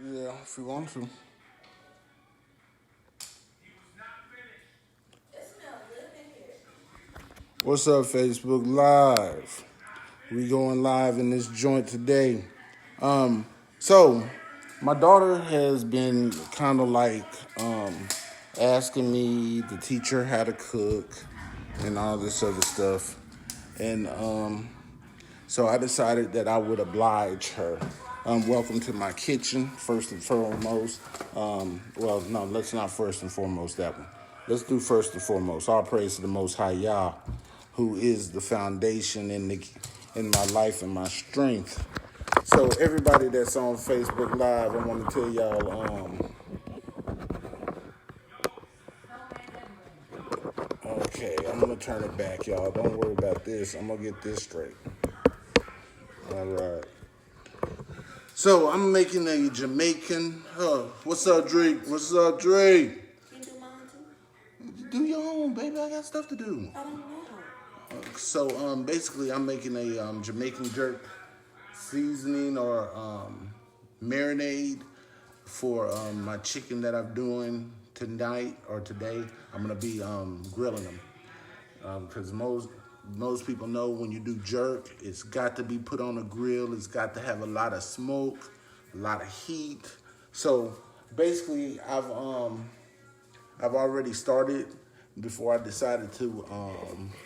Yeah, if you want to. What's up, Facebook Live? We going live in this joint today. So my daughter has been kind of like asking me to teach her how to cook and all this other stuff, and so I decided that I would oblige her. Welcome to my kitchen, first and foremost. Well, no, let's not first and foremost that one. Let's do first and foremost. All praise to the Most High Yah, who is the foundation in my life and my strength. So everybody that's on Facebook Live, I want to tell y'all. Okay, I'm gonna turn it back, y'all. Don't worry about this. I'm gonna get this straight. All right. So I'm making a Jamaican. What's up, Drake? What's up, Drake? Can you do mine too? Do your own, baby. I got stuff to do. I don't know. So basically, I'm making a Jamaican jerk seasoning or marinade for my chicken that I'm doing tonight or today. I'm gonna be grilling them because most people know when you do jerk, it's got to be put on a grill. It's got to have a lot of smoke, a lot of heat. So basically, I've already started before I decided to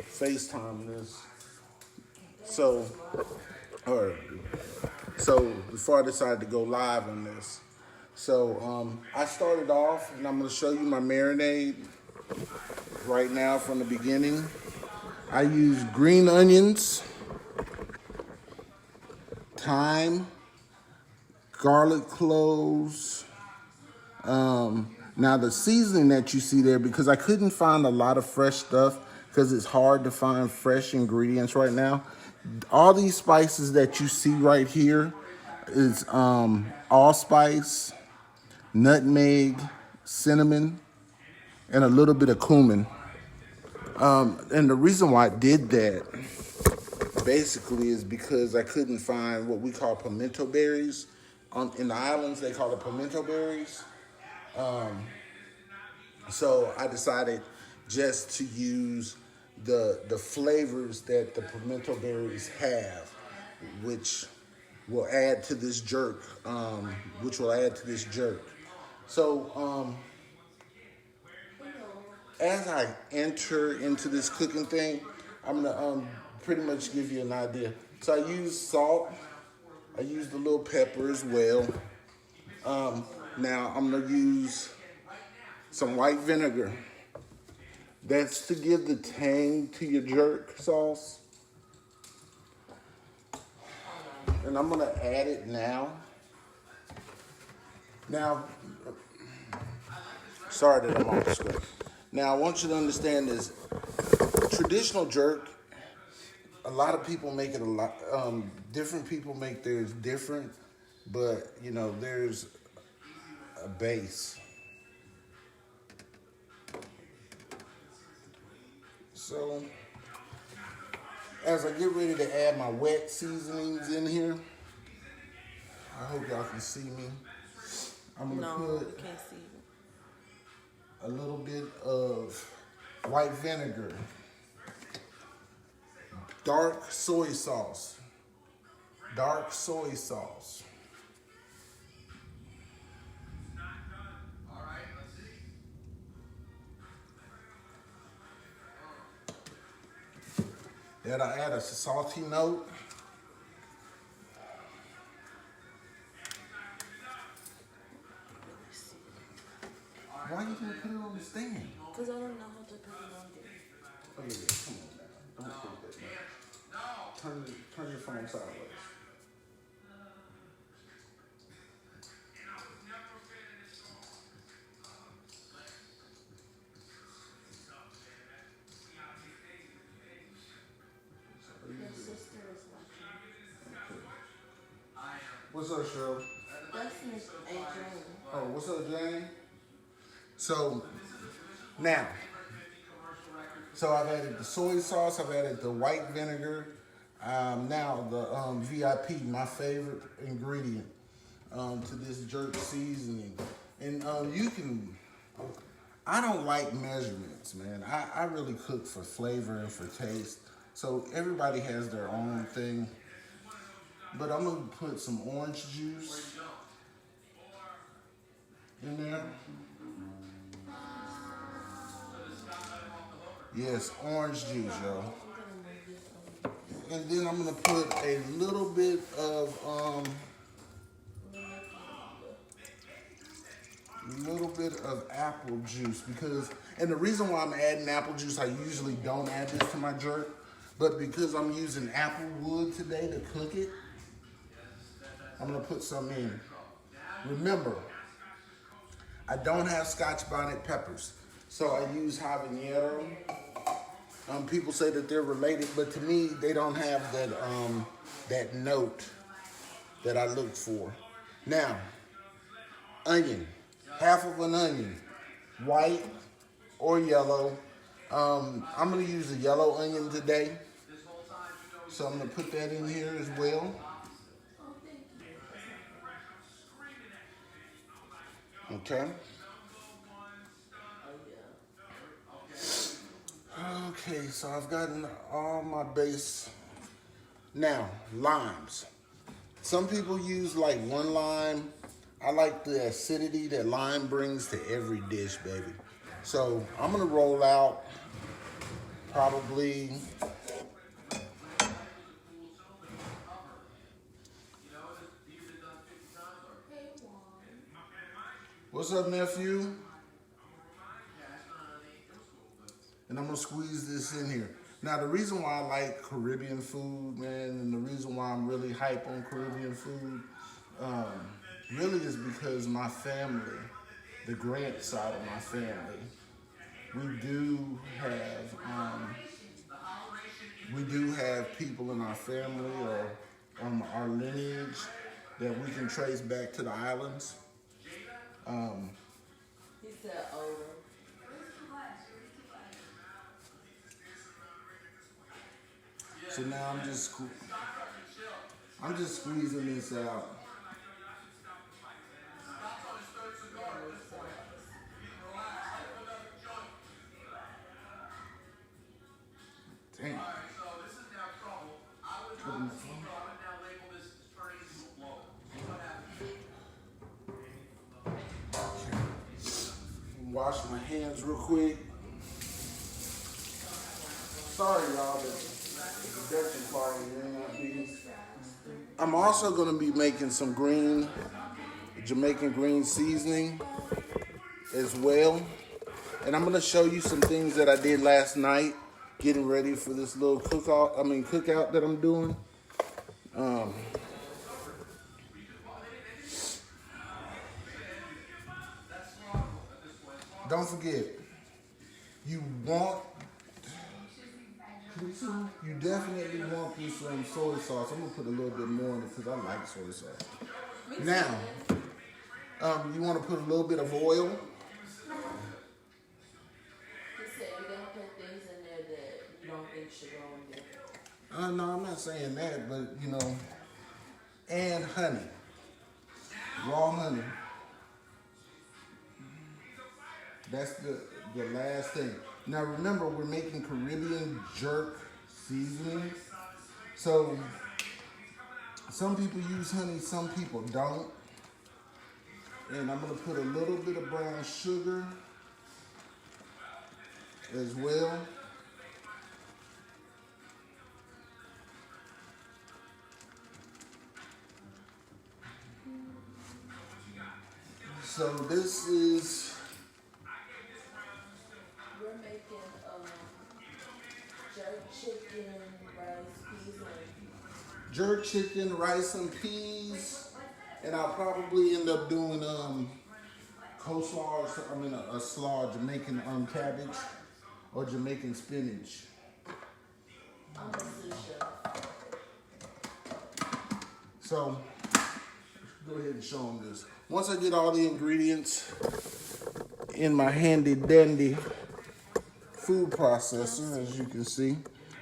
FaceTime this. So before I decided to go live on this. So I started off, and I'm gonna show you my marinade right now from the beginning. I use green onions, thyme, garlic cloves. Now the seasoning that you see there, because I couldn't find a lot of fresh stuff because it's hard to find fresh ingredients right now. All these spices that you see right here is allspice, nutmeg, cinnamon, and a little bit of cumin. And the reason why I did that basically is because I couldn't find what we call pimento berries. In the islands, they call it pimento berries. So I decided just to use the flavors that the pimento berries have, which will add to this jerk. So as I enter into this cooking thing, I'm gonna pretty much give you an idea. So I use salt. I use the little pepper as well. Now I'm gonna use some white vinegar. That's to give the tang to your jerk sauce. And I'm gonna add it now. Now, sorry that I'm off the script. Now I want you to understand this. Traditional jerk, a lot of people make it a lot, different people make theirs different, but you know, there's a base. So, as I get ready to add my wet seasonings in here, I hope y'all can see me. I'm gonna put Can't see you. a little bit of white vinegar, dark soy sauce, That'll add a salty note. Why you gonna put it on the stand? Because I don't know how to put it on there. Oh yeah, come on now. Don't put that much. Turn your phone sideways. Your sister is watching. What's up, Cheryl? That's Miss Adrian. Oh, what's up, Jane? So now, I've added the soy sauce. I've added the white vinegar. Now the VIP, my favorite ingredient. to this jerk seasoning. And you can, I don't like measurements, man. I really cook for flavor and for taste. So everybody has their own thing. But I'm gonna put some orange juice in there. Yes, orange juice, y'all. And then I'm gonna put a little bit of apple juice because, and the reason why I'm adding apple juice, I usually don't add this to my jerk, but because I'm using apple wood today to cook it, I'm gonna put some in. Remember, I don't have Scotch bonnet peppers, so I use habanero. People say that they're related, but to me, they don't have that note that I look for. Now, onion, half of an onion, white or yellow. I'm gonna use a yellow onion today, so I'm gonna put that in here as well. Okay. Okay, so I've gotten all my base. Now, limes. Some people use like one lime. I like the acidity that lime brings to every dish, baby. So I'm gonna roll out probably what's up, nephew? And I'm gonna squeeze this in here. Now, the reason why I like Caribbean food, man, and the reason why I'm really hype on Caribbean food, really is because my family, the Grant side of my family, we do have people in our family or our lineage that we can trace back to the islands. He said older. So now I'm just squeezing this out. Damn. Wash my hands real quick. Sorry, y'all, but the production part may not be. I'm also going to be making some Jamaican green seasoning as well. And I'm going to show you some things that I did last night, getting ready for this little cookout that I'm doing. Don't forget, you definitely want this soy sauce. I'm gonna put a little bit more in it because I like soy sauce. Now, you want to put a little bit of oil. He said you're gonna put things in there that you don't think should go in there. No, I'm not saying that, but and honey, raw honey. That's the last thing. Now remember, we're making Caribbean jerk seasoning. So some people use honey, some people don't. And I'm gonna put a little bit of brown sugar as well. So this is jerk chicken, rice, and peas, and I'll probably end up doing coleslaw, a slaw, Jamaican cabbage or Jamaican spinach. I'm a sous chef. So go ahead and show them this. Once I get all the ingredients in my handy dandy food processor, as you can see,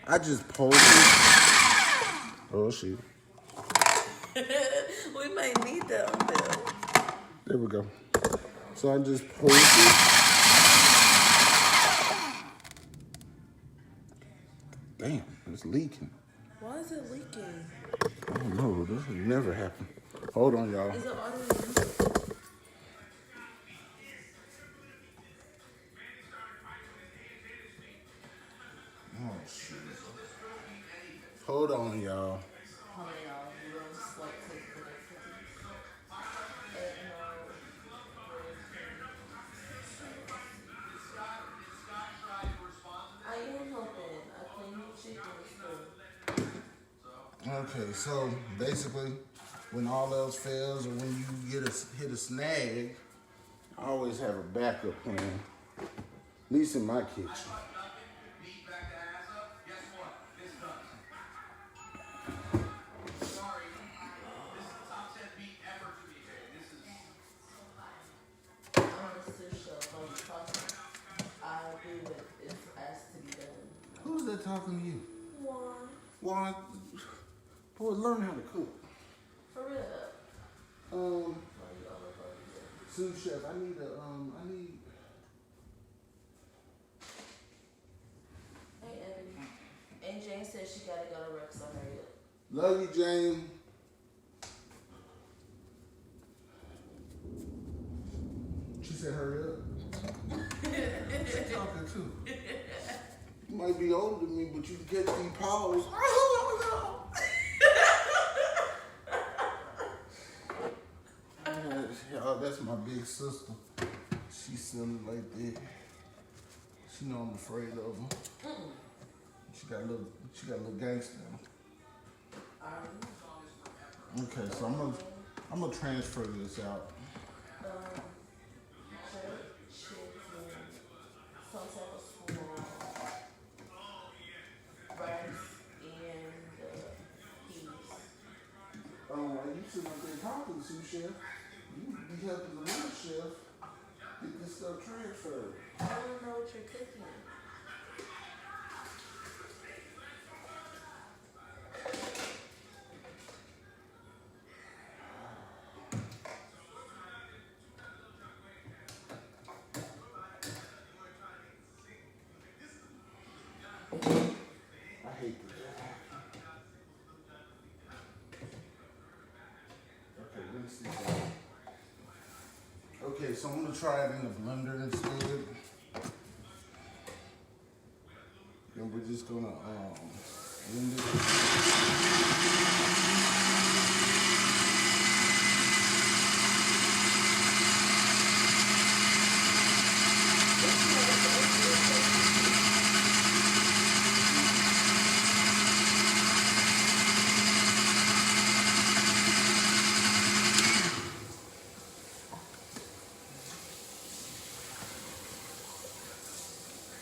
I just pulled it. Oh, shit. We might need that on there. There we go. So I just pulled it. Damn, it's leaking. Why is it leaking? I don't know. This has never happened. Hold on, y'all. Is it already? Oh, shit. Hold on, y'all. Hold on, y'all. We're going to swipe to the next one. I am helping. I clean the chicken and stuff. Okay, so basically, when all else fails or when you hit a snag, I always have a backup plan. At least in my kitchen. Who's that talking to you? One. Well, boy, learn how to cook. For real. Sous chef, I need. Hey, Ebony. And Jane said she gotta go to Rex, so hurry up. Love you, Jane. She said hurry up. She's talking too. You might be older than me, but you can catch these paws. Y'all, that's my big sister. She silly like that. She know I'm afraid of her. She got a little gangster. Okay, so I'm gonna transfer this out. Some type of small rice and peas. While you sitting up there talking, sous chef, you be helping the little chef get this stuff transferred. I don't know what you're cooking. I hate this. Okay, let me see that. Okay, so I'm gonna try it in the blender instead. And we're just gonna blend it.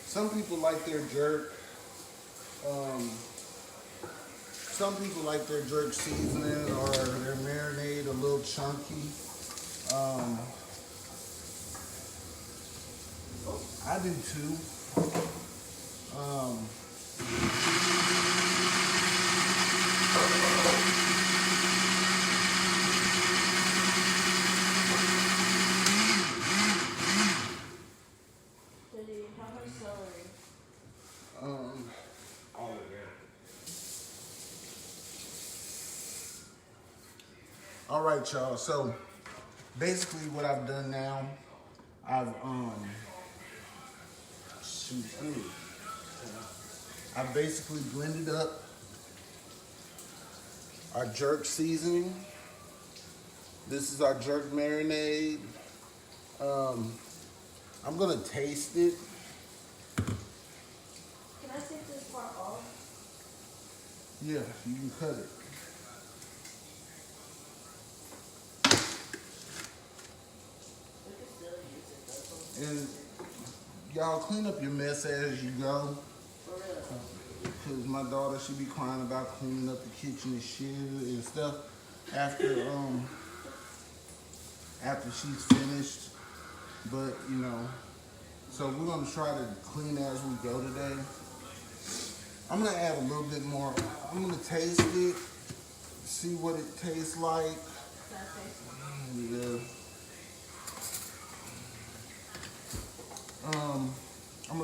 Some people like their jerk. Some people like their jerk seasoning or their marinade a little chunky. I do too. How much celery? All of that. All right, y'all. So basically, what I've done now, I've I basically blended up our jerk seasoning. This is our jerk marinade. I'm gonna taste it. Can I take this part off? Yeah, you can cut it. We can still use it though. And y'all clean up your mess as you go. For real. Cause my daughter, she be crying about cleaning up the kitchen and shit and stuff after after she's finished. But you know, so we're gonna try to clean as we go today. I'm gonna add a little bit more. I'm gonna taste it, see what it tastes like. Can I taste it? Yeah.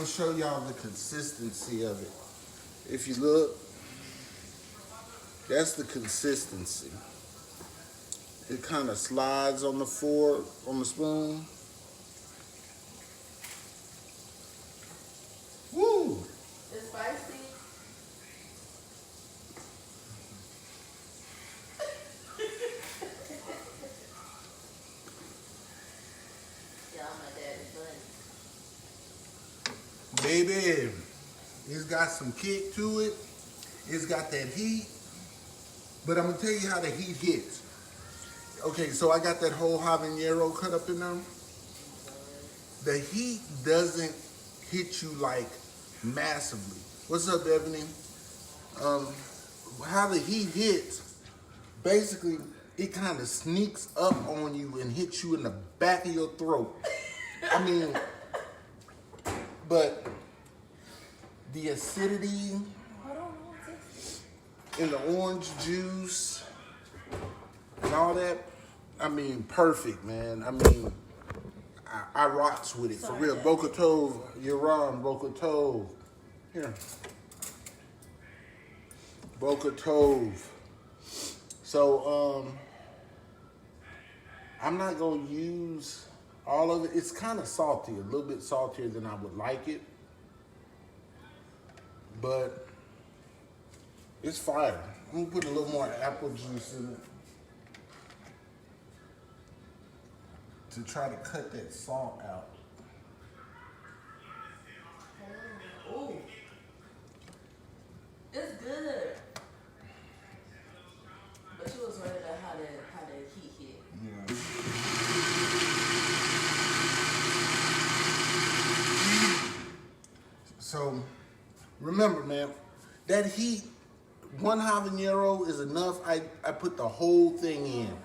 show y'all the consistency of it. If you look, that's the consistency. It kind of slides on the fork, on the spoon. Woo! It's spicy. Yeah, my dad is funny. Baby, it's got some kick to it. It's got that heat. But I'm gonna tell you how the heat hits. Okay, so I got that whole habanero cut up in there. The heat doesn't hit you like massively. What's up, Ebony? How the heat hits, basically, it kind of sneaks up on you and hits you in the back of your throat. I mean, but the acidity in the orange juice and all that, I mean, perfect, man. I mean, I rocks with it, for real. Boca Tove, you're wrong, Boca Tove. Here. Boca Tove. So, I'm not going to use all of it. It's kind of salty, a little bit saltier than I would like it. But it's fire. I'm going to put a little more apple juice in it to try to cut that salt out. Ooh. It's good. But you was worried about how that heat hit. Yeah. So, remember, man, that heat, one habanero is enough. I put the whole thing in.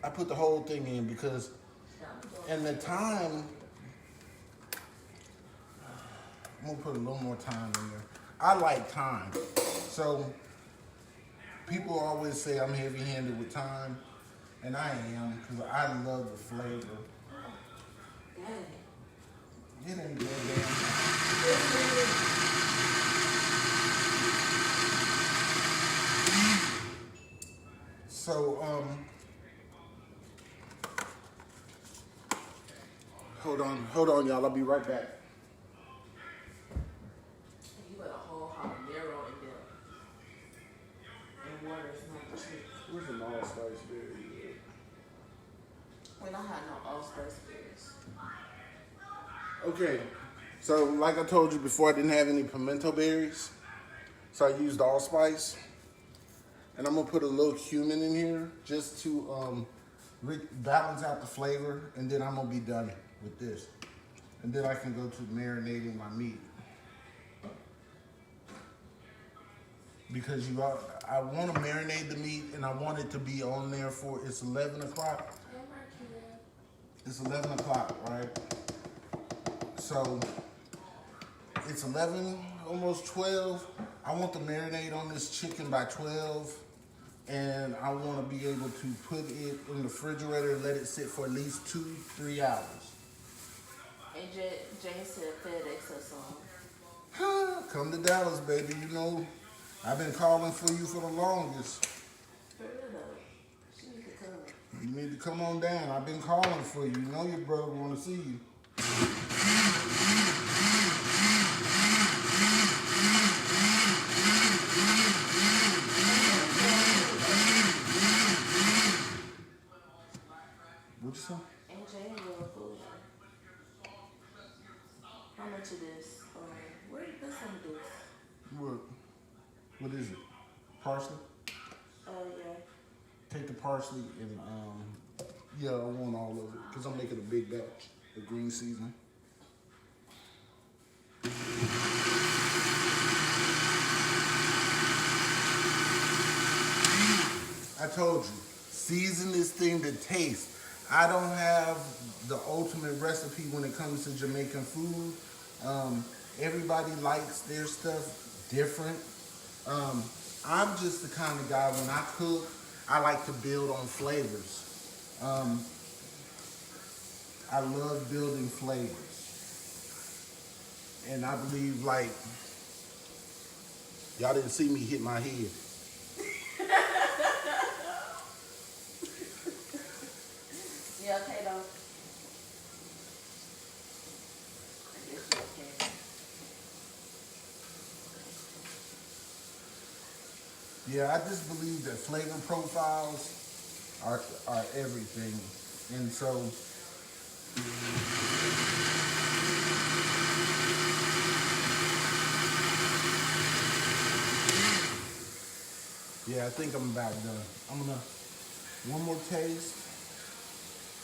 I put the whole thing in because, and the time, I'm gonna put a little more time in there. I like time. So, people always say I'm heavy-handed with time, and I am, because I love the flavor. It ain't that damn. So, hold on, y'all. I'll be right back. You put a whole habanero in there. And water is not the truth. Where's an allspice berry? We don't have no allspice berries. Okay, so like I told you before, I didn't have any pimento berries, so I used allspice, and I'm gonna put a little cumin in here just to balance out the flavor, and then I'm gonna be done with this, and then I can go to marinating my meat because I want to marinate the meat, and I want it to be on there for it's 11 o'clock. It's 11 o'clock, right? So it's 11, almost 12. I want to marinate on this chicken by 12. And I want to be able to put it in the refrigerator and let it sit for at least 2-3 hours. And Jane said FedEx or something. Huh, come to Dallas, baby. You know, I've been calling for you for the longest. For real though. She needs to come. You need to come on down. I've been calling for you. You know your brother want to see you. What you say? And Jane will food. How much of this? Where did you put some of this? What is it? Parsley? Yeah. Take the parsley and yeah, I want all of it because I'm making a big batch of green seasoning. I told you, season this thing to taste. I don't have the ultimate recipe when it comes to Jamaican food. Everybody likes their stuff different. I'm just the kind of guy, when I cook, I like to build on flavors. I love building flavors. And I believe like y'all didn't see me hit my head. Yeah, okay though. I guess you okay. Yeah, I just believe that flavor profiles are everything. And so yeah, I think I'm about done. I'm gonna one more taste.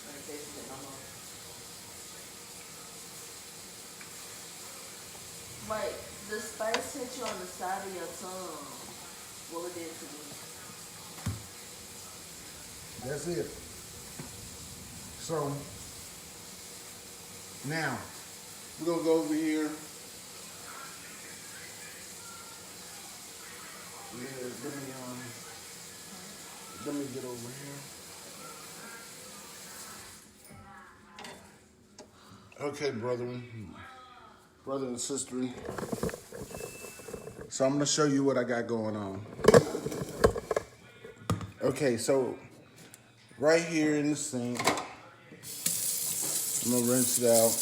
I ain't tasting it no more. Like, the spice hit you on the side of your tongue. What it did to me. That's it. So now we're gonna go over here. Yeah, let me get over here. Okay, brother and sister. So I'm gonna show you what I got going on. Okay, so right here in the sink, I'm gonna rinse it out.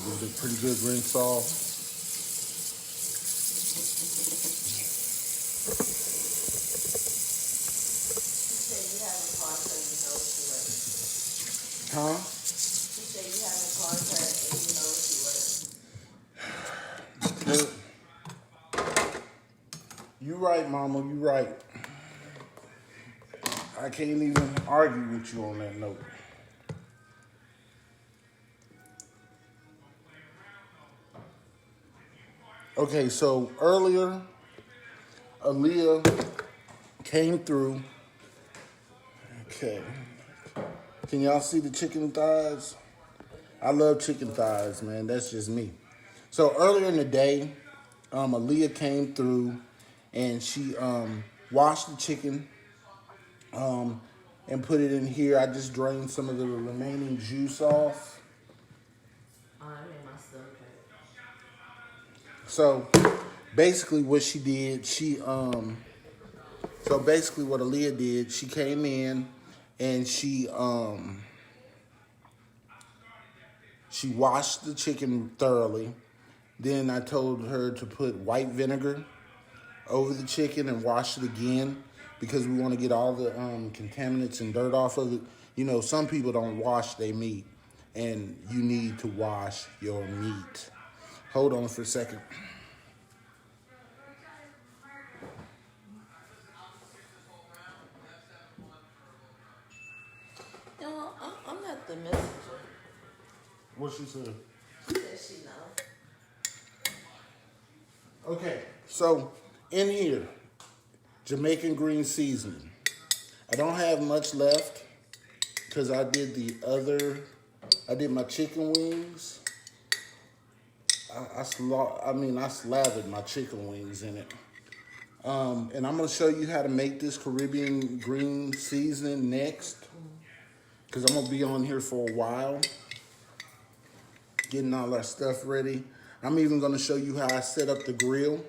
Give it a pretty good rinse off. She said you haven't called her, you know she works. Huh? She said you haven't called her and you know she works. Well, you right, mama, you right. I can't even argue with you on that note. Okay, so earlier, Aaliyah came through. Okay. Can y'all see the chicken thighs? I love chicken thighs, man. That's just me. So earlier in the day, Aaliyah came through and she washed the chicken and put it in here. I just drained some of the remaining juice off. Oh, I made my stomach hurt. So basically what she did, so basically what Aaliyah did, she came in and she washed the chicken thoroughly. Then I told her to put white vinegar over the chicken and wash it again because we want to get all the contaminants and dirt off of it. You know, some people don't wash their meat, and you need to wash your meat. Hold on for a second. You know, I'm not the messenger. What she said? She said she know. Okay, so in here, Jamaican green seasoning. I don't have much left because I did my chicken wings. I slathered my chicken wings in it. And I'm gonna show you how to make this Caribbean green seasoning next because I'm gonna be on here for a while getting all our stuff ready. I'm even gonna show you how I set up the grill,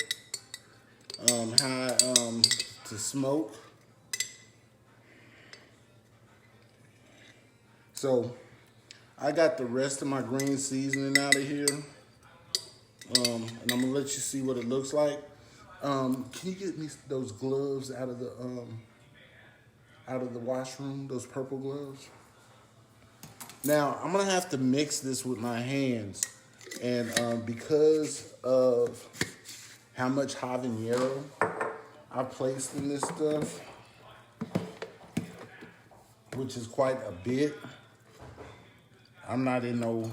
to smoke. So I got the rest of my green seasoning out of here, and I'm gonna let you see what it looks like. Can you get me those gloves out of the washroom? Those purple gloves. Now I'm gonna have to mix this with my hands, and because of how much habanero I placed in this stuff, which is quite a bit, I'm not in no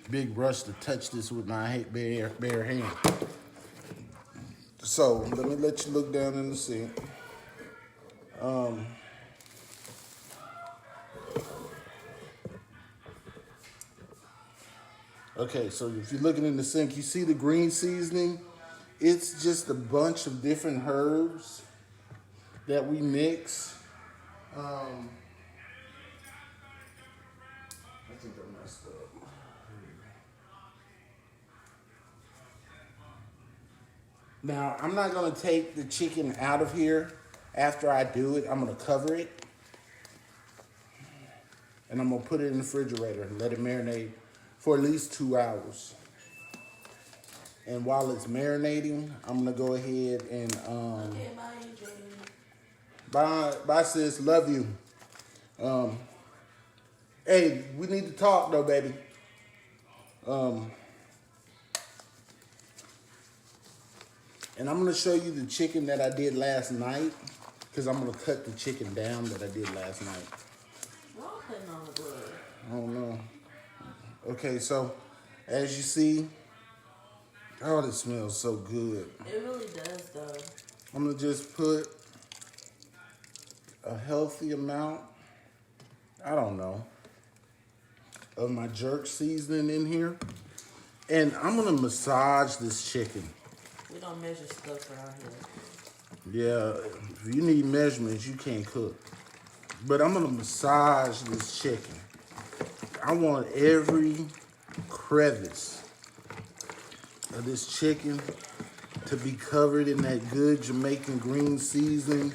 big rush to touch this with my bare hand. So let me let you look down in the sink. Okay, so if you're looking in the sink, you see the green seasoning. It's just a bunch of different herbs that we mix. I think I messed up. Now, I'm not going to take the chicken out of here. After I do it, I'm going to cover it. And I'm going to put it in the refrigerator and let it marinate for at least 2 hours. And while it's marinating, I'm going to go ahead and... Okay, bye, Bye, sis. Love you. Hey, we need to talk, though, baby. And I'm going to show you the chicken that I did last night. Because I'm going to cut the chicken down that I did last night. Y'all putting on the blood. I don't know. Okay, so as you see, oh, this smells so good. It really does, though. I'm going to just put a healthy amount, I don't know, of my jerk seasoning in here. And I'm going to massage this chicken. We don't measure stuff around here. Yeah, if you need measurements, you can't cook. But I'm going to massage this chicken. I want every crevice of this chicken to be covered in that good Jamaican green seasoning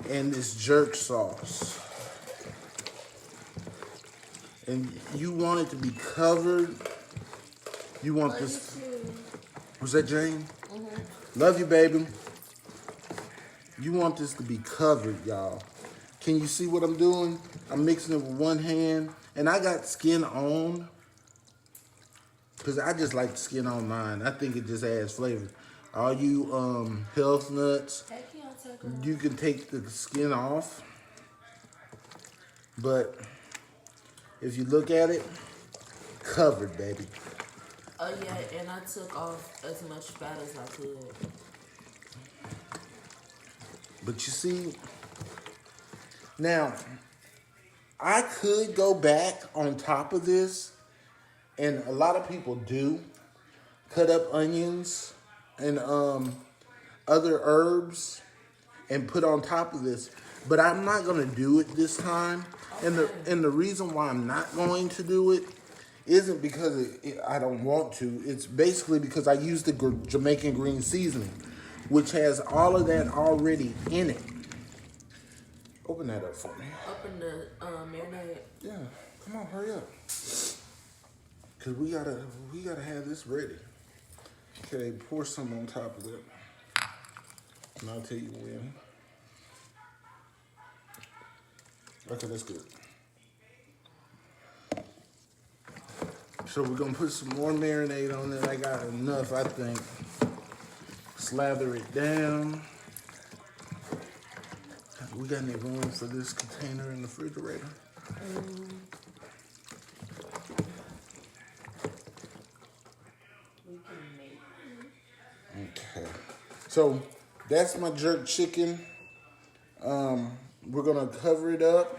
and this jerk sauce. And you want it to be covered. You want Love this. you too. Was that Jane? Love you, baby. You want this to be covered, y'all. Can you see what I'm doing? I'm mixing it with one hand. And I got skin on. Because I just like the skin on mine. I think it just adds flavor. All you health nuts, Hey, Keontae, you can take the skin off. But if you look at it, covered, baby. Oh, yeah, and I took off as much fat as I could. But you see, now, I could go back on top of this, and a lot of people do, cut up onions and other herbs and put on top of this. But I'm not going to do it this time. Okay. And the reason why I'm not going to do it isn't because I don't want to. It's basically because I use the Jamaican green seasoning, which has all of that already in it. Open that up for me. Open the marinade. Yeah, come on, hurry up. Cause we gotta have this ready. Okay, pour some on top of it. And I'll tell you when. Okay, that's good. So we're gonna put some more marinade on it. I got enough, I think. Slather it down. We got any room for this container in the refrigerator? We can make. Okay. So that's my jerk chicken. We're gonna cover it up.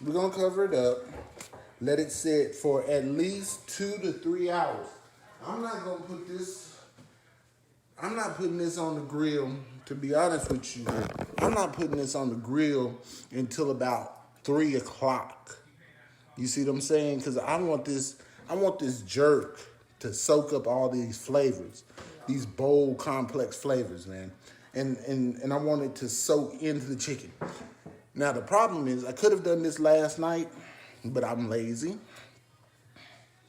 We're gonna cover it up. Let it sit for at least 2 to 3 hours. I'm not gonna put this. I'm not putting this on the grill. To be honest with you, I'm not putting this on the grill until about 3 o'clock. You see what I'm saying? Because I want this jerk to soak up all these flavors, these bold, complex flavors, man. And I want it to soak into the chicken. Now the problem is I could have done this last night, but I'm lazy.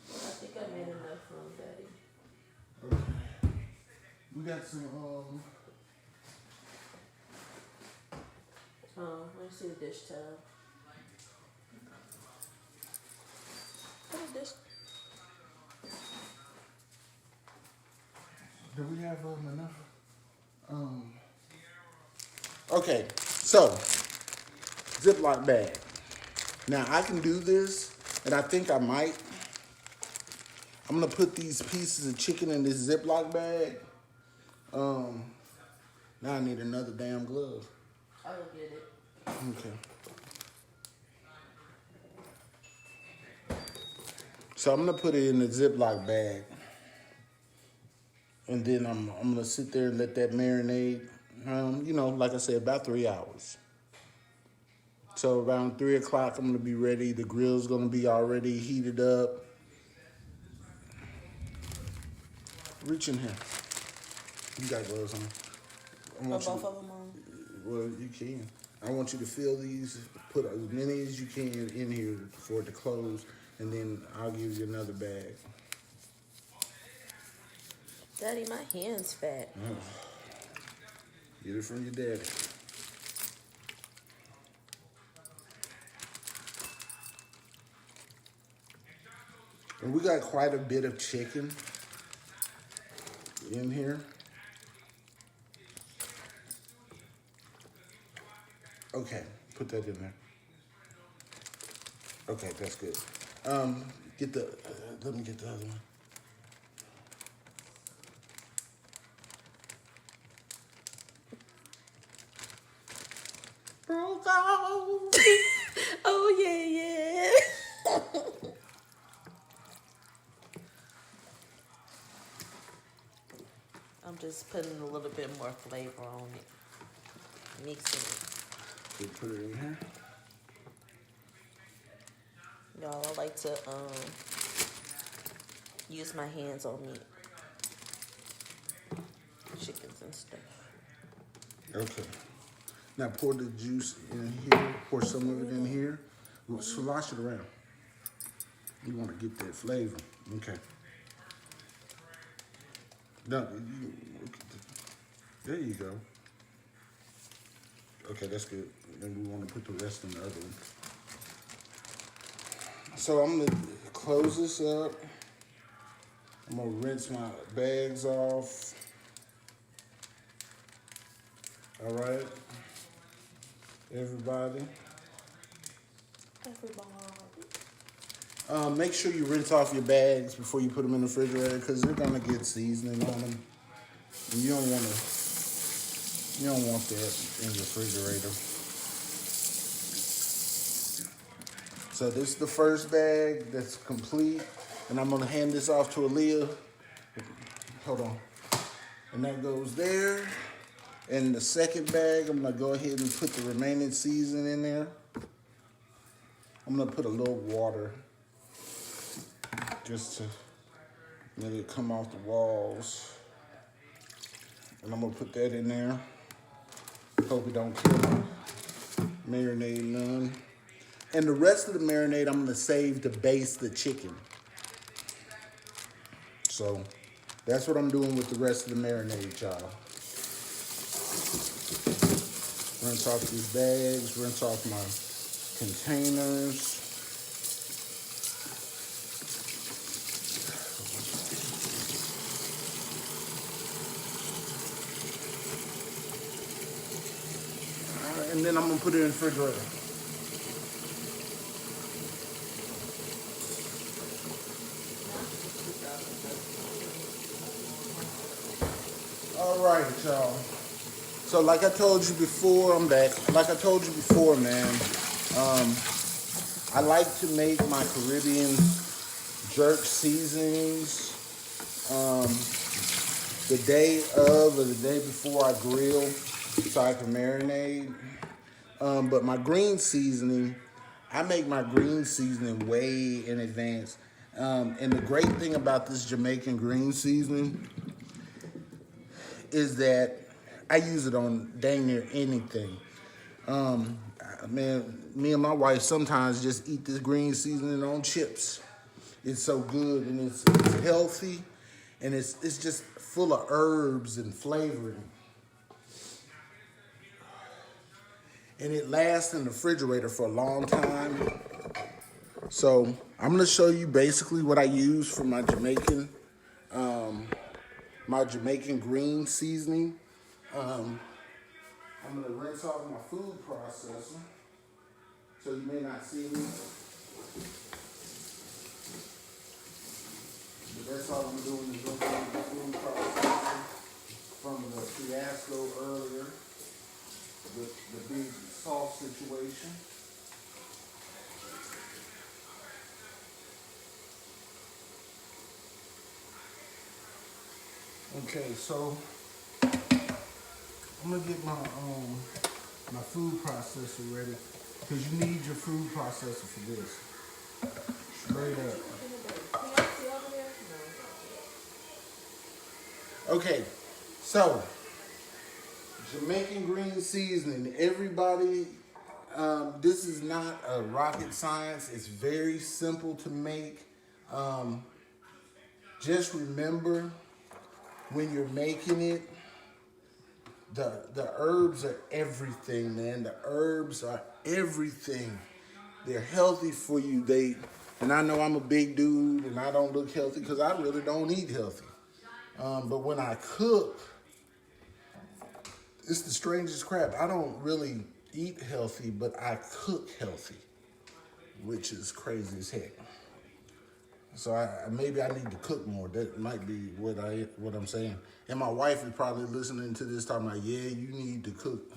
I think I made enough room, Daddy. We got some Let me see the dish towel. What is this? do we have enough? Okay, so Ziploc bag. Now I can do this, and I think I might. I'm gonna put these pieces of chicken in this Ziploc bag. Now I need another damn glove. I will get it. Okay. So I'm gonna put it in the Ziploc bag. And then I'm gonna sit there and let that marinate, like I said, about 3 hours. So around 3 o'clock, I'm gonna be ready. The grill's gonna be already heated up. Reach in here. You got gloves on. I Put want both you to, of them on. well, you can. I want you to fill these, put as many as you can in here for it to close, and then I'll give you another bag. Daddy, my hand's fat. Get it from your daddy. And we got quite a bit of chicken in here. Okay, put that in there. Okay, that's good. Get the, let me get the other one. Broke off. Oh, yeah. I'm just putting a little bit more flavor on it. Mixing it. Okay, put it in here. Y'all, I like to use my hands on meat. Chickens and stuff. Okay. Now pour the juice in here. Pour some of it in here. Slosh it around. You want to get that flavor. Okay. Now, there you go. Okay, that's good. And we want to put the rest in the other one. So I'm going to close this up. I'm going to rinse my bags off. All right. Everybody. Make sure you rinse off your bags before you put them in the refrigerator because they're going to get seasoning on them. And you don't want that in the refrigerator. So this is the first bag that's complete. And I'm going to hand this off to Aaliyah. Hold on. And that goes there. And the second bag, I'm going to go ahead and put the remaining season in there. I'm going to put a little water just to let it come off the walls. And I'm going to put that in there. Hope it don't kill my marinade none. And the rest of the marinade I'm going to save to baste the chicken. So that's what I'm doing with the rest of the marinade, y'all. Rinse off these bags, rinse off my containers. And then I'm gonna put it in the refrigerator. All right, y'all. So like I told you before, I'm back. Like I told you before, man, I like to make my Caribbean jerk seasonings the day of or the day before I grill so I can marinate. But my green seasoning, I make my green seasoning way in advance. And the great thing about this Jamaican green seasoning is that I use it on dang near anything. Man, me and my wife sometimes just eat this green seasoning on chips. It's so good and it's healthy and it's just full of herbs and flavoring. And it lasts in the refrigerator for a long time. So I'm gonna show you basically what I use for my Jamaican green seasoning. I'm gonna rinse off my food processor, so you may not see me. But that's all I'm doing is rinsing off the food processor from the fiasco earlier, the big salt situation. Okay, so I'm gonna get my food processor ready because you need your food processor for this. Straight up. Okay, so Jamaican green seasoning. Everybody, this is not a rocket science. It's very simple to make. Um, just remember when you're making it, the herbs are everything, man. The herbs are everything. They're healthy for you. And I know I'm a big dude and I don't look healthy because I really don't eat healthy. But when I cook, it's the strangest crap. I don't really eat healthy, but I cook healthy, which is crazy as heck. So maybe I need to cook more. That might be what I'm saying. And my wife is probably listening to this talking about, yeah, you need to cook.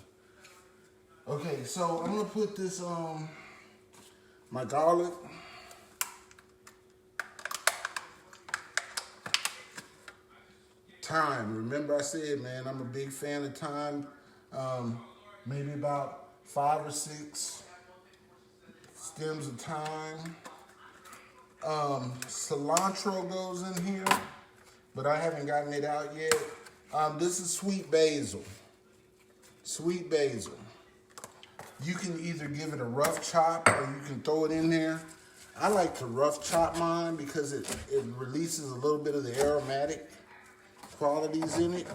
Okay, so I'm gonna put this my garlic. Thyme. Remember I said, man, I'm a big fan of thyme. Maybe about 5 or 6 stems of thyme. Cilantro goes in here, but I haven't gotten it out yet. This is sweet basil. Sweet basil. You can either give it a rough chop or you can throw it in there. I like to rough chop mine because it releases a little bit of the aromatic qualities in it.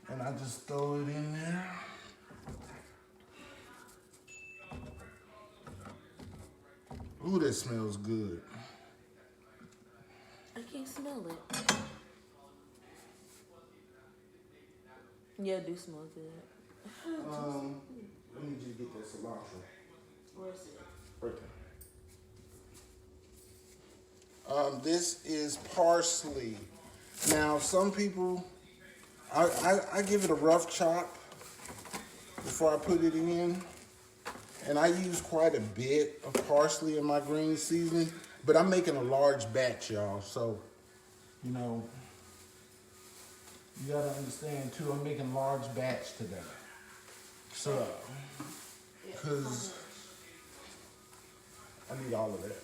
And I just throw it in there. Ooh, that smells good. I can't smell it. Yeah, it do smell good. Let me just get that cilantro. Where's it? Right there. This is parsley. Now, some people, I give it a rough chop before I put it in. And I use quite a bit of parsley in my green seasoning. But I'm making a large batch, y'all. So, you know, you gotta understand too, I'm making large batch today. So, because I need all of that.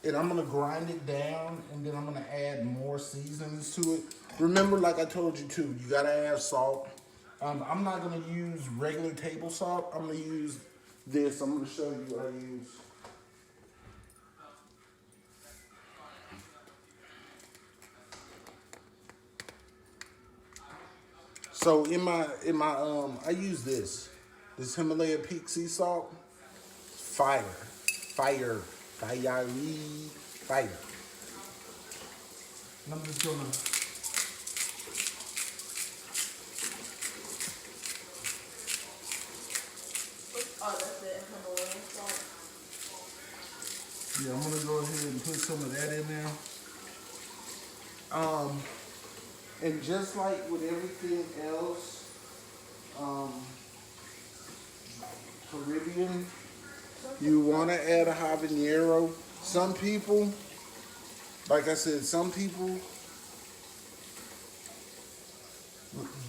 And I'm gonna grind it down and then I'm gonna add more seasonings to it. Remember, like I told you too, you gotta add salt. I'm not gonna use regular table salt. I'm gonna use this. I'm gonna show you what I use. So in my I use this Himalaya Peak sea salt. Fire. And I'm just gonna Oh, that's it. Himalayan salt. I'm gonna go ahead and put some of that in there. And just like with everything else, Caribbean, you want to add a habanero. Some people, like I said, some people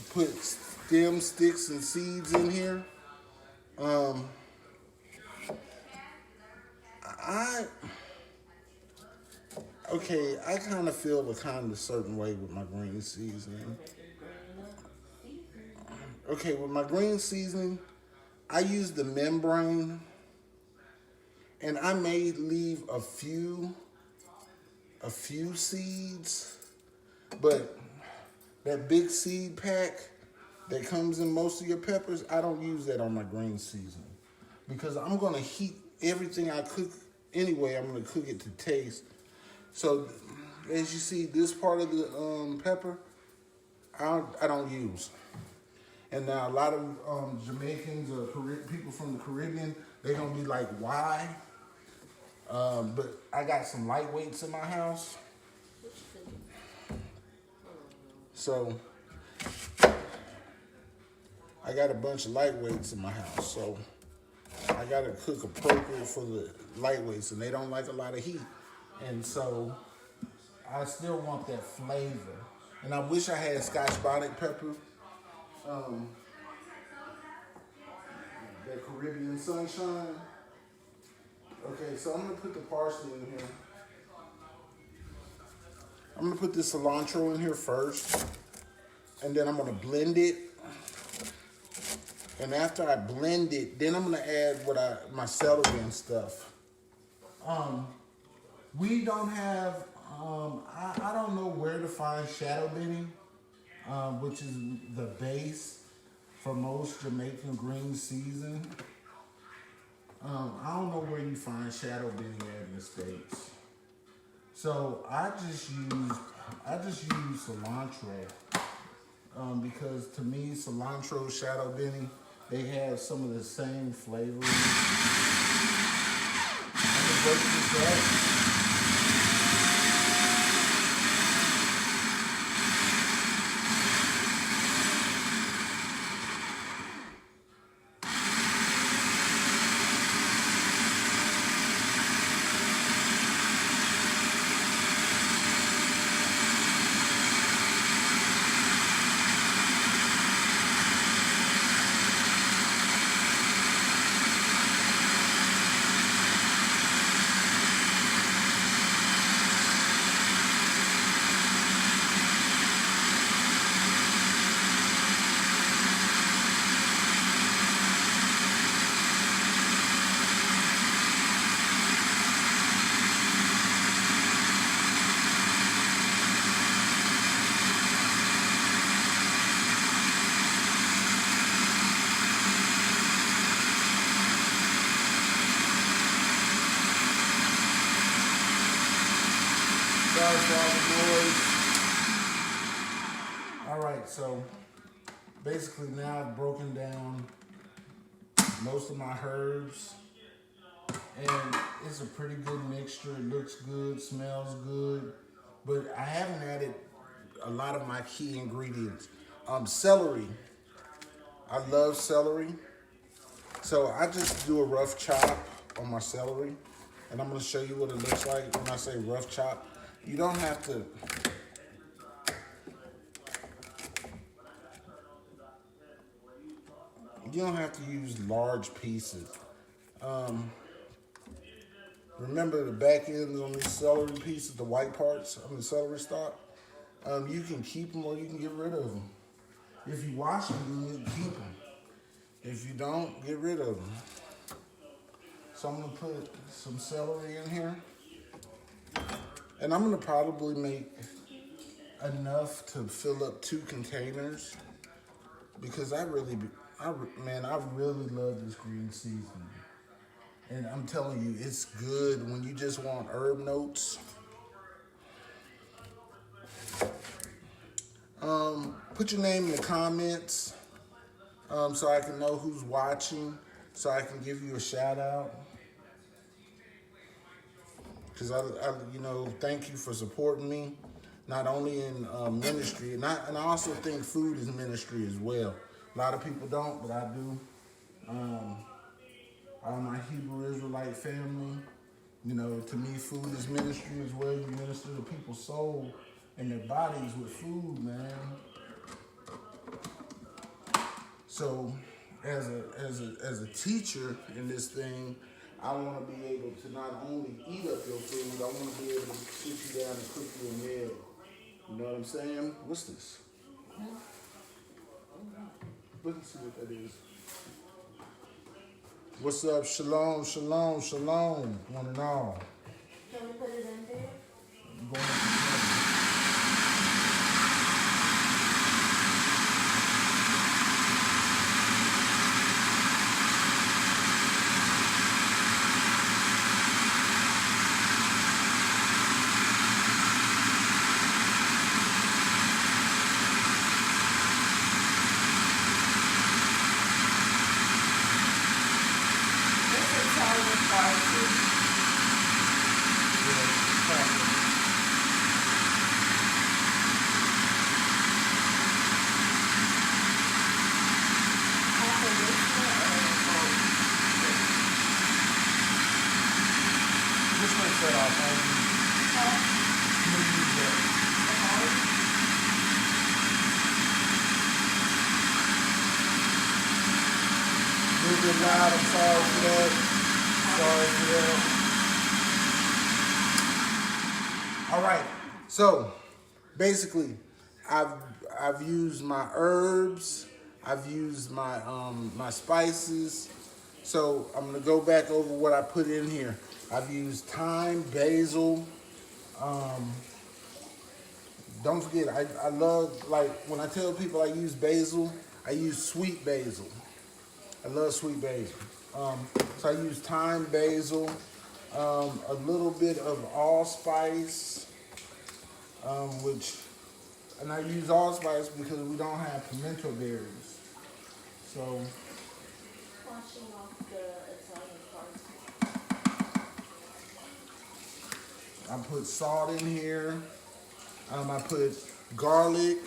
put stem, sticks, and seeds in here. I kind of feel a kind of certain way with my green seasoning. Okay, with my green seasoning, I use the membrane, and I may leave a few seeds, but that big seed pack that comes in most of your peppers, I don't use that on my green seasoning because I'm gonna heat everything I cook anyway. I'm gonna cook it to taste. So as you see, this part of the pepper, I don't use. And now a lot of Jamaicans or people from the Caribbean, they're gonna be like, why? But I got some lightweights in my house. So I got a bunch of lightweights in my house. So I gotta cook appropriate for the lightweights, and they don't like a lot of heat. And so I still want that flavor. And I wish I had Scotch bonnet pepper. That Caribbean sunshine. Okay, so I'm gonna put the parsley in here. I'm gonna put this cilantro in here first, and then I'm gonna blend it. And after I blend it, then I'm gonna add my celery and stuff. We don't have. I don't know where to find shadow benny, which is the base for most Jamaican green season. I don't know where you find shadow benny at in the States. So I just use cilantro because to me cilantro, shadow benny, they have some of the same flavors. I'm gonna break this up. Sorry for all the noise. All right, so basically now I've broken down most of my herbs, and it's a pretty good mixture. It looks good, smells good, but I haven't added a lot of my key ingredients. Celery. I love celery, so I just do a rough chop on my celery, and I'm going to show you what it looks like when I say rough chop. You don't have to. You don't have to use large pieces. Remember the back ends on these celery pieces, the white parts of the celery stalk? You can keep them or you can get rid of them. If you wash them, you keep them. If you don't, get rid of them. So I'm gonna put some celery in here. And I'm gonna probably make enough to fill up 2 containers because I really love this green seasoning. And I'm telling you, it's good when you just want herb notes. Put your name in the comments so I can know who's watching, so I can give you a shout out. Because thank you for supporting me, not only in ministry, and I also think food is ministry as well. A lot of people don't, but I do. All my Hebrew Israelite family, to me, food is ministry as well. You minister to people's soul and their bodies with food, man. So, as a teacher in this thing, I want to be able to not only eat up your food, I want to be able to sit you down and cook you a meal. You know what I'm saying? What's this? Let's see what that is. What's up? Shalom, shalom, shalom, one and all. Can we put it in there? I'm going to loud. I'm sorry for that. Sorry for that. All right. So basically, I've used my herbs, I've used my spices. So I'm gonna go back over what I put in here. I've used thyme, basil. Don't forget, I love, like, when I tell people I use basil, I use sweet basil. I love sweet basil. So I use thyme, basil, a little bit of allspice, which, and I use allspice because we don't have pimento berries. So Washing off the Italian parsley. I put salt in here. I put garlic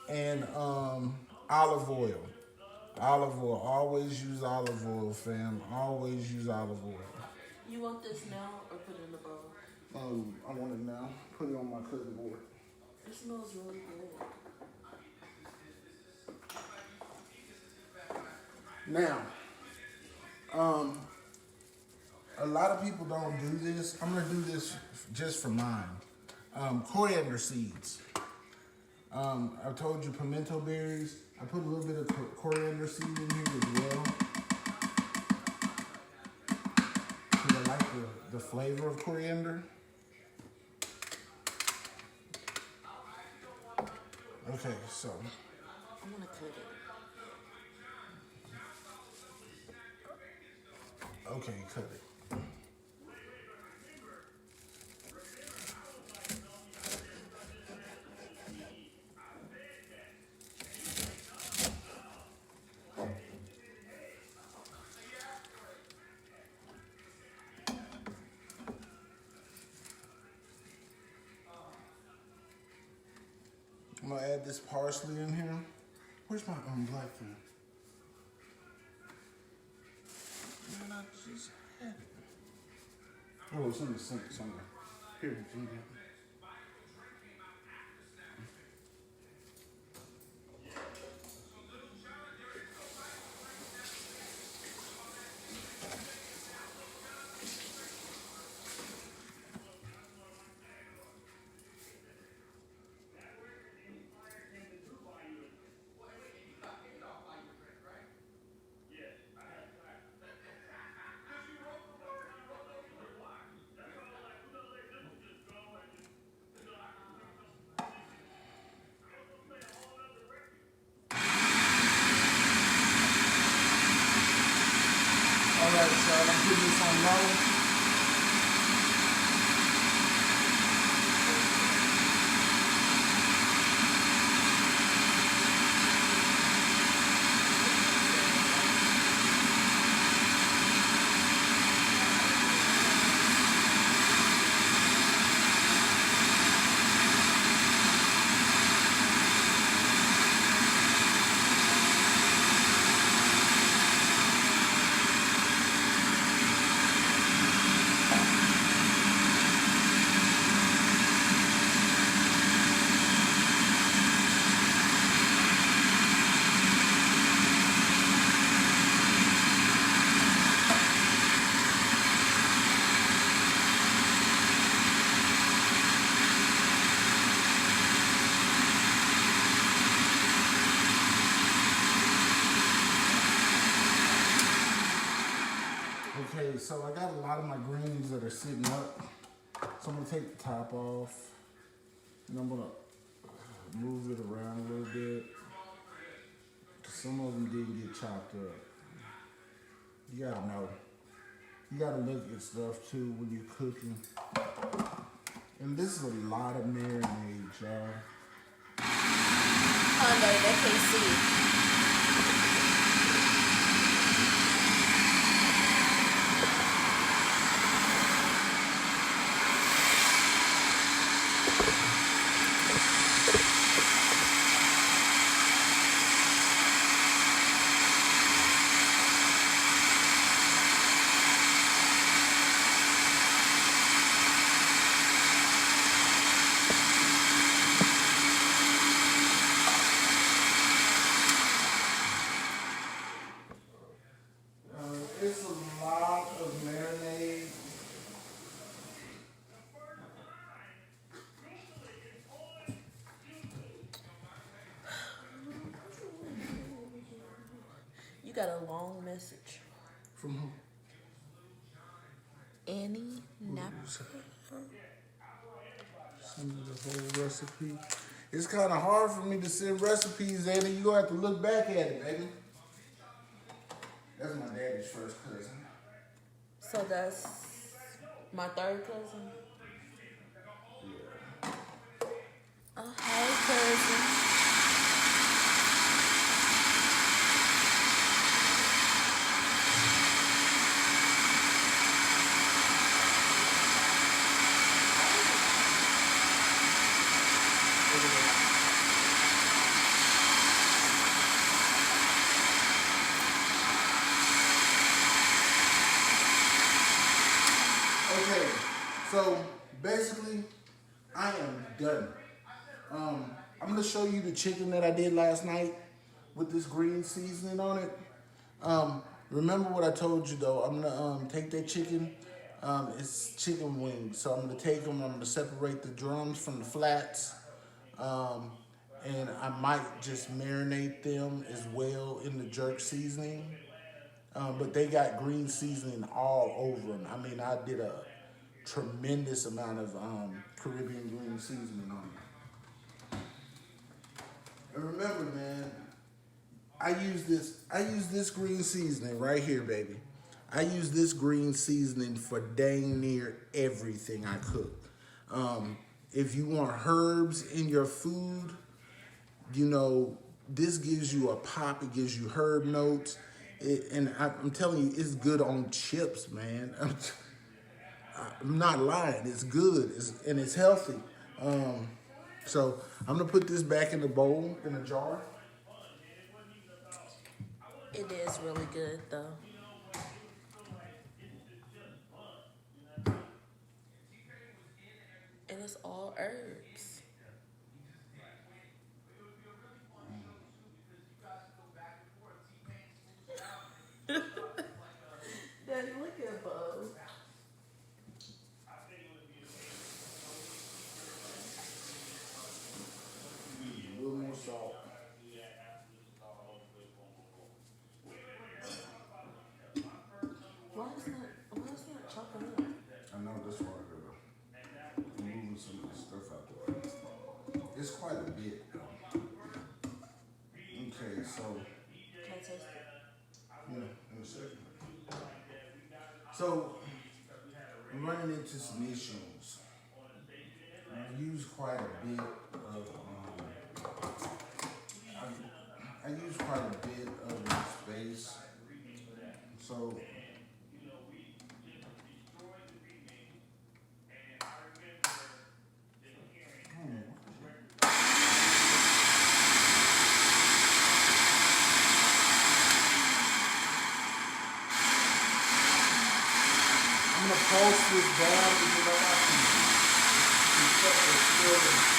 and olive oil. Olive oil. Always use olive oil, fam. Always use olive oil. You want this now or put it in the bowl? I want it now. Put it on my cutting board. It smells really good. Now, a lot of people don't do this. I'm gonna do this just for mine. Coriander seeds. I told you pimento berries. I put a little bit of coriander seed in here as well. Because I like the flavor of coriander. Okay, so I'm gonna cut it. okay, cut it. I'm gonna add this parsley in here. Where's my black thing? Man, I just had it. Oh, it's in the sink somewhere. Here, it's in here. All right, so I'm putting this on low. Okay, so I got a lot of my greens that are sitting up. So I'm gonna take the top off, and I'm gonna move it around a little bit. Some of them didn't get chopped up. You gotta know. You gotta look at stuff too when you're cooking. And this is a lot of marinade, y'all. Oh no, they can't see. got a long message. From who? Annie Napa. Send me the whole recipe. It's kind of hard for me to send recipes, Annie. You gonna have to look back at it, baby. That's my daddy's first cousin. So that's my third cousin. Yeah. Oh, hey, cousin. Okay, so basically, I am done. I'm gonna show you the chicken that I did last night with this green seasoning on it. Remember what I told you though. I'm gonna take that chicken. It's chicken wings, so I'm gonna take them. I'm gonna separate the drums from the flats, and I might just marinate them as well in the jerk seasoning. But they got green seasoning all over them. I mean, I did a tremendous amount of Caribbean green seasoning on it. And remember, man, I use this green seasoning right here, baby. I use this green seasoning for dang near everything I cook. If you want herbs in your food, you know, this gives you a pop. It gives you herb notes. I'm telling you, it's good on chips, man. I'm not lying. It's good. And it's healthy. So I'm gonna put this back in the bowl in a jar. It is really good, though. And it's all herbs. Daddy, look at Bo. A little more salt. Why is not chopping up? I know that's why I'm moving some of the stuff out the way. It's quite a bit though. Okay, so Can I taste it? yeah, in a second. So I'm running into some issues. I use quite a bit of I use quite a bit of space. So I'm gonna pulse this down because I got some stuff that's still in.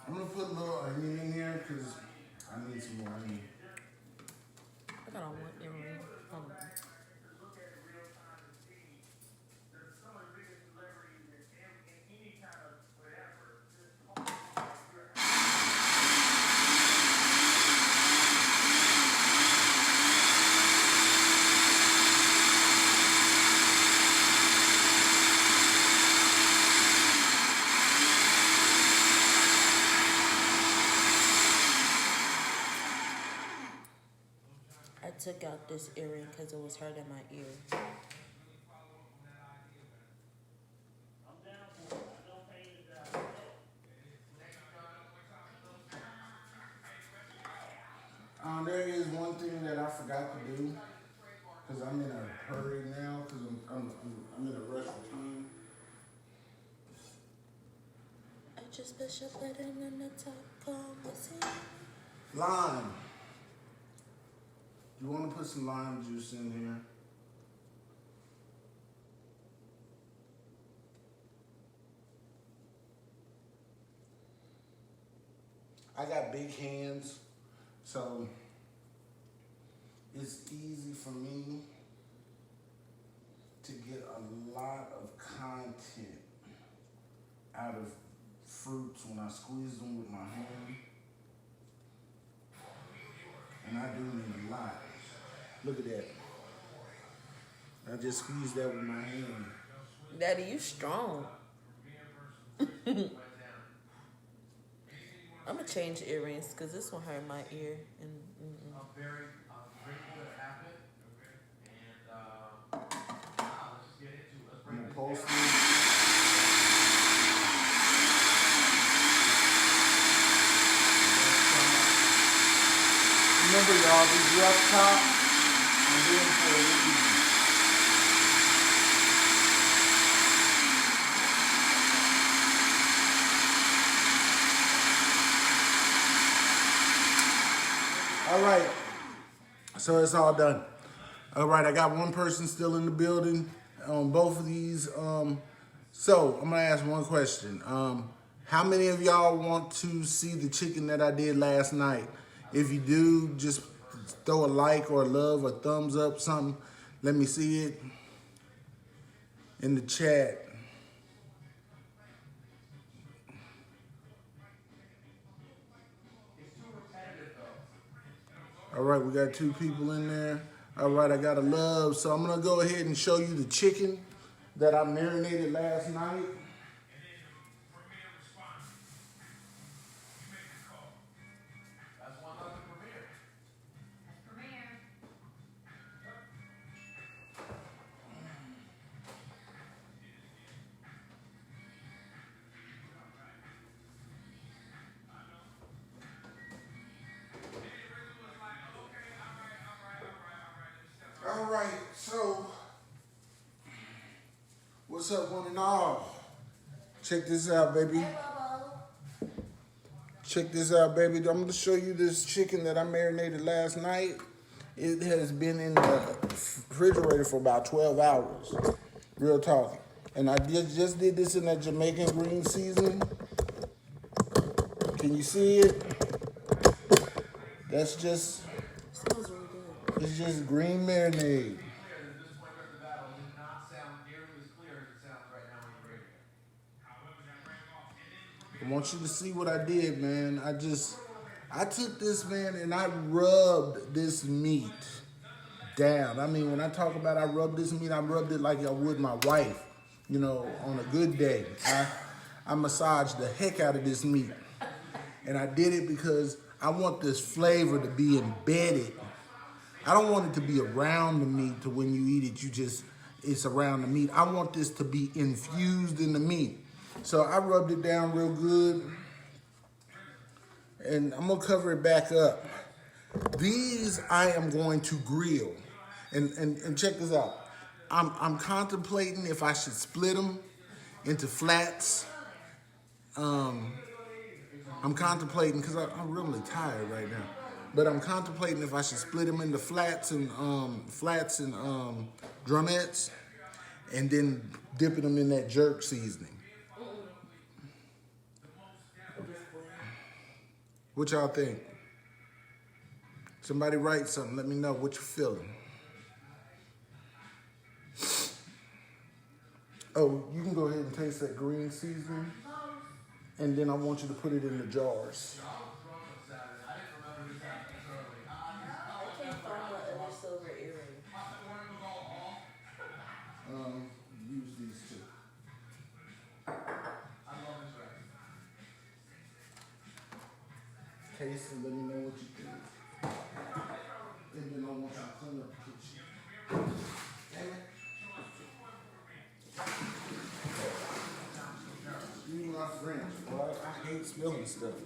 I'm gonna put a little onion in here because I need some more onion. I got on one earring. Hold on. I took out this earring because it was hurting my ear. There is one thing that I forgot to do. because I'm in a hurry now because I'm in a rush for time. I just push a button and the top comes in. Lime. You want to put some lime juice in here? I got big hands, so it's easy for me to get a lot of content out of fruits when I squeeze them with my hand. And I do mean a lot. Look at that. I just squeezed that with my hand. Daddy, you strong. I'm gonna change earrings because this one hurt my ear. And I'm grateful that it happened. And let's just get into it. Let's break this down. Remember, y'all, these rough tops, I'm doing for a reason. All right, so it's all done. All right, I got one person still in the building on both of these. So I'm gonna ask one question. How many of y'all want to see the chicken that I did last night? If you do, just throw a like or a love or thumbs up, something. Let me see it in the chat. All right, we got 2 people in there. All right, I got a love. So I'm gonna go ahead and show you the chicken that I marinated last night. That's one of the premiere. All right, so what's up, one and all? Check this out, baby. Check this out, baby. I'm going to show you this chicken that I marinated last night. It has been in the refrigerator for about 12 hours. Real talk. And I just did this in that Jamaican green seasoning. Can you see it? That's just, smells really good. it's just green marinade. Clear that this point of the battle did not sound nearly as clear as it sounds right now on the radio. I want you to see what I did, man. I took this, man, and I rubbed this meat down. I mean, when I talk about I rubbed this meat, I rubbed it like I would my wife, you know, on a good day. I massaged the heck out of this meat. And I did it because I want this flavor to be embedded. I don't want it to be around the meat to when you eat it, it's around the meat. I want this to be infused in the meat. So I rubbed it down real good. And I'm gonna cover it back up. These I am going to grill. And check this out. I'm contemplating if I should split them into flats. I'm contemplating, because I'm really tired right now. But I'm contemplating if I should split them into flats and drumettes, and then dipping them in that jerk seasoning. What y'all think? Somebody write something. Let me know what you're feeling. Oh, you can go ahead and taste that green seasoning, and then I want you to put it in the jars. I can't find my other silver earring. Use these two. Taste and let me know what you think. And then I want you to clean up the kitchen. Excuse my French, boy. I hate spilling stuff.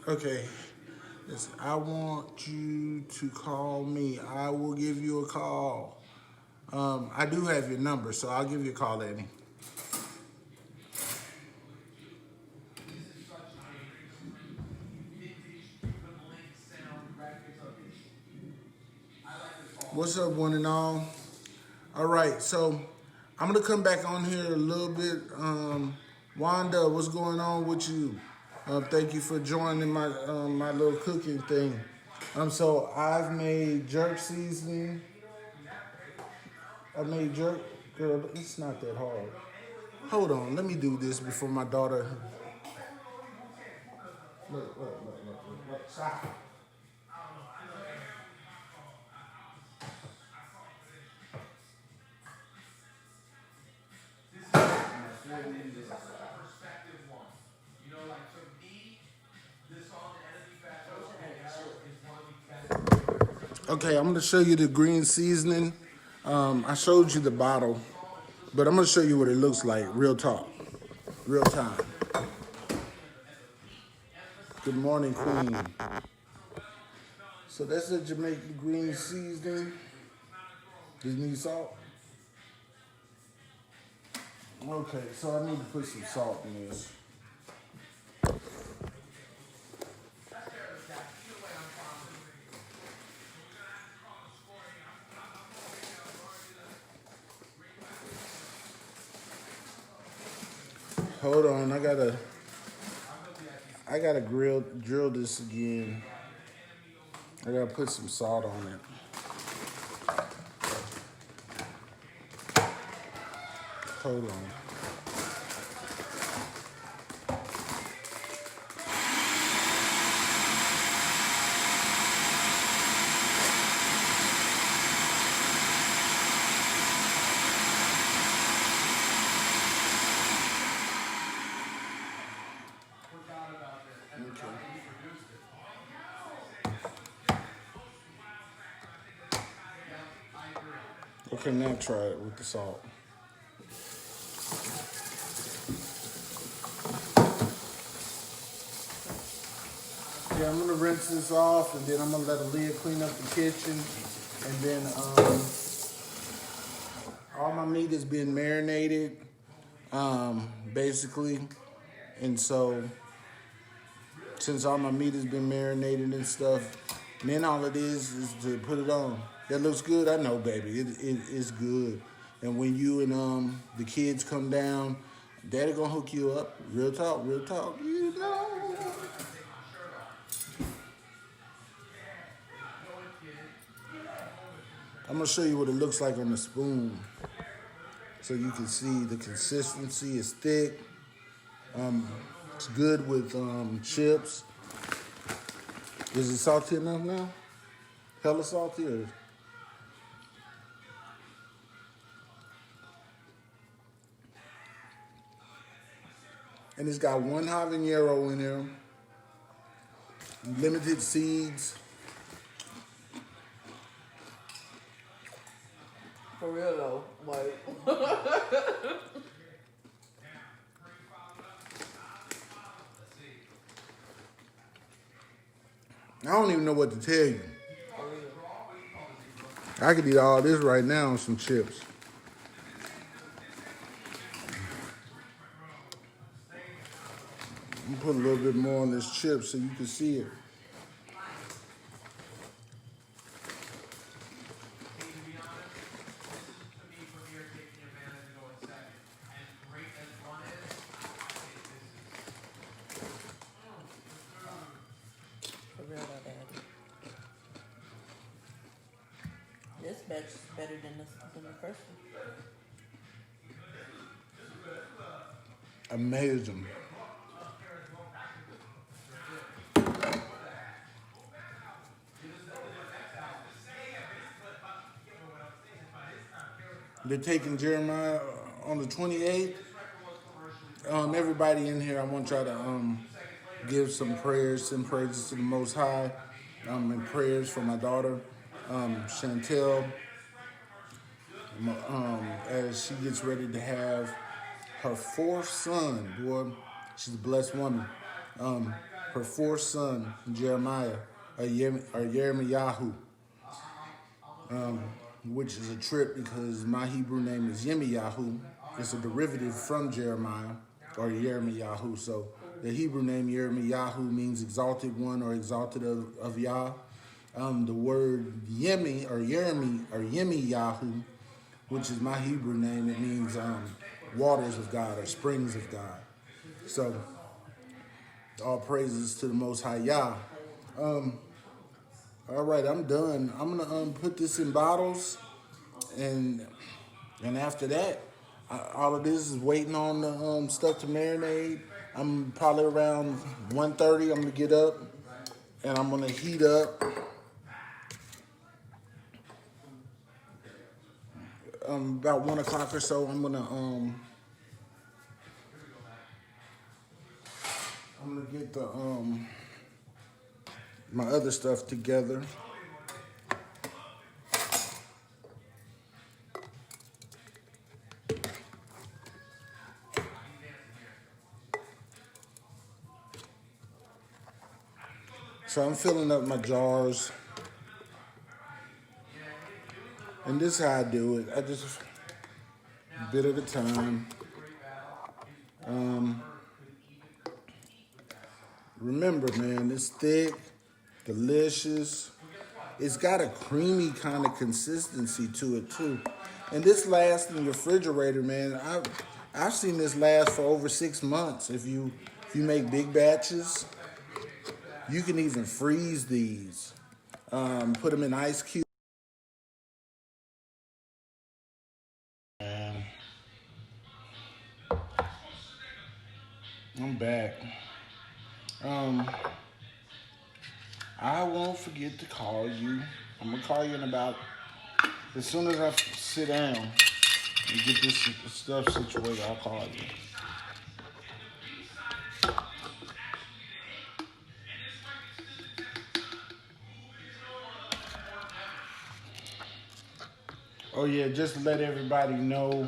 Okay, Yes, I want you to call me. I will give you a call. I do have your number, so I'll give you a call, Annie. What's up, one and all? All right, so I'm gonna come back on here a little bit. Wanda, what's going on with you? Thank you for joining my little cooking thing. So I've made jerk seasoning. I made jerk. Girl, it's not that hard. Hold on, let me do this before my daughter. Look. Stop. Perspective one. You know, like for me, this on the enemy factor is one of the best. Okay, I'm gonna show you the green seasoning. I showed you the bottle, but I'm gonna show you what it looks like. Real talk, real time. Good morning, Queen. So that's the Jamaican green seasoning. Does it need salt? Okay, so I need to put some salt in this. Hold on, I gotta drill this again. I gotta put some salt on it. Hold on. Okay, now try it with the salt. Yeah, I'm gonna rinse this off, and then I'm gonna let Aaliyah clean up the kitchen, and then all my meat has been marinated, basically, and so since all my meat has been marinated and stuff, then all it is to put it on. That looks good, I know, baby. It is good. And when you and the kids come down, Daddy gonna hook you up. Real talk, real talk. You know. I'm gonna show you what it looks like on the spoon, so you can see the consistency is thick. It's good with chips. Is it salty enough now? Hella salty or? And it's got one habanero in there, limited seeds. For real though, like. I don't even know what to tell you. I could eat all this right now on some chips. I'm gonna put a little bit more on this chip so you can see it. For real though, Daddy. This batch is better than the first one. Amazing. They're taking Jeremiah on the 28th. Everybody in here, I want y'all to give some prayers, some praises to the Most High, and prayers for my daughter, Chantel, as she gets ready to have her fourth son. Boy, she's a blessed woman. Her fourth son, Jeremiah. Yirmiyahu, which is a trip because my Hebrew name is Yemiyahu. It's a derivative from Jeremiah or Yirmiyahu. So the Hebrew name Yirmiyahu means exalted one or exalted of Yah. The word Yemi or Yemiyahu, which is my Hebrew name, it means waters of God or springs of God. So all praises to the Most High Yah. All right, I'm done. I'm gonna put this in bottles, and after that, all of this is waiting on the stuff to marinate. I'm probably around 1:30. I'm gonna get up, and I'm gonna heat up. About 1 o'clock or so, I'm gonna get the my other stuff together. So I'm filling up my jars, and this is how I do it. I just a bit at a time. Remember, man, it's thick, delicious. It's got a creamy kind of consistency to it too, and this lasts in your refrigerator, man. I've seen this last for over 6 months. If you make big batches, you can even freeze these. Put them in ice cubes. And I'm back. I won't forget to call you. I'm gonna call you in about as soon as I sit down and get this stuff situated. I'll call you. Oh yeah, just to let everybody know,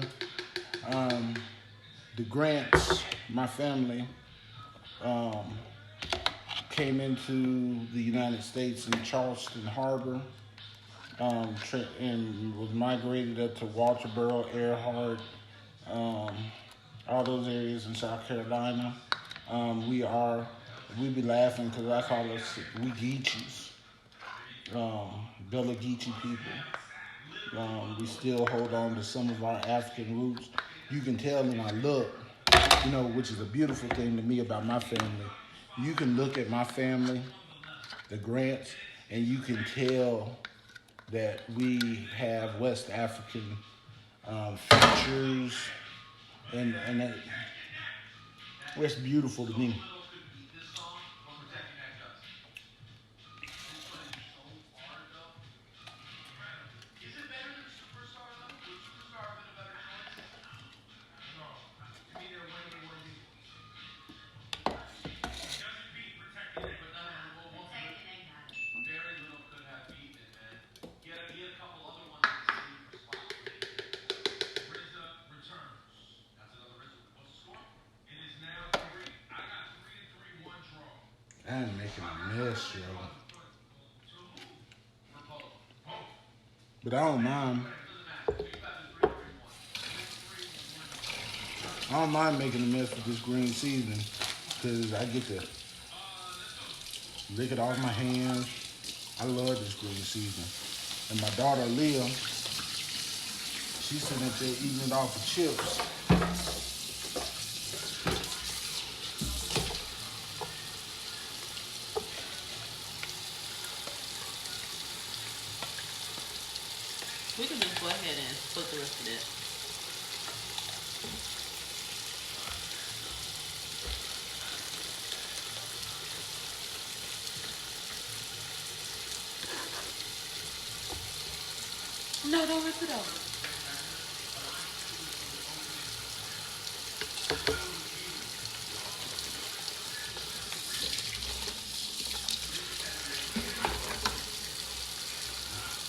the Grants, my family, came into the United States in Charleston Harbor, and was migrated up to Walterboro, Earhart, all those areas in South Carolina. We be laughing because I call us we Geechees, Bella Geechee people. We still hold on to some of our African roots. You can tell in our look, which is a beautiful thing to me about my family. You can look at my family, the Grants, and you can tell that we have West African features, and it's beautiful to me. I'm making a mess, yo. But I don't mind. I don't mind making a mess with this green seasoning because I get to lick it off my hands. I love this green seasoning. And my daughter Leah, she's sitting up there eating it off of chips. We can just go ahead and put the rest of it. No, don't rip it over.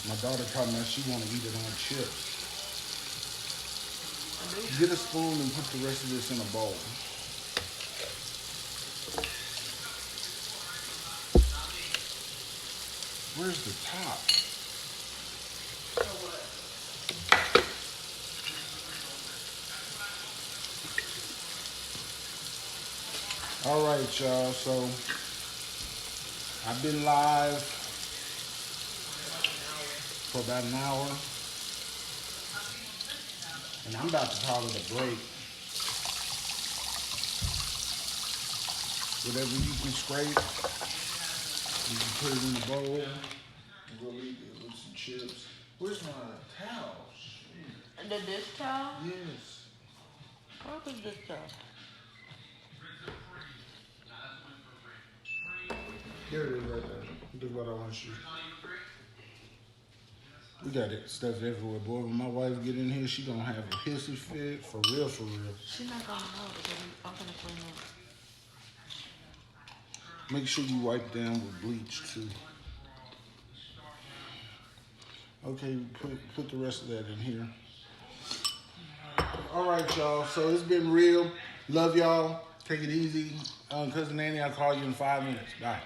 My daughter told me she want to eat it on chips. Get a spoon and put the rest of this in a bowl. Where's the top? All right, y'all. So I've been live for about an hour, and I'm about to call it a break. Whatever you can scrape, you can put it in the bowl. And we'll eat it with some chips. Where's my towel? And the dish towel? Yes. What is dish towel? Here it is right there. This is what I want to shoot. We got it stuff everywhere, boy. When my wife get in here, she gonna have a hissy fit. For real, for real. She's not gonna know because I'm gonna clean up. Make sure you wipe down with bleach, too. Okay, put the rest of that in here. All right, y'all. So it's been real. Love y'all. Take it easy. Cousin Nanny, I'll call you in 5 minutes. Bye.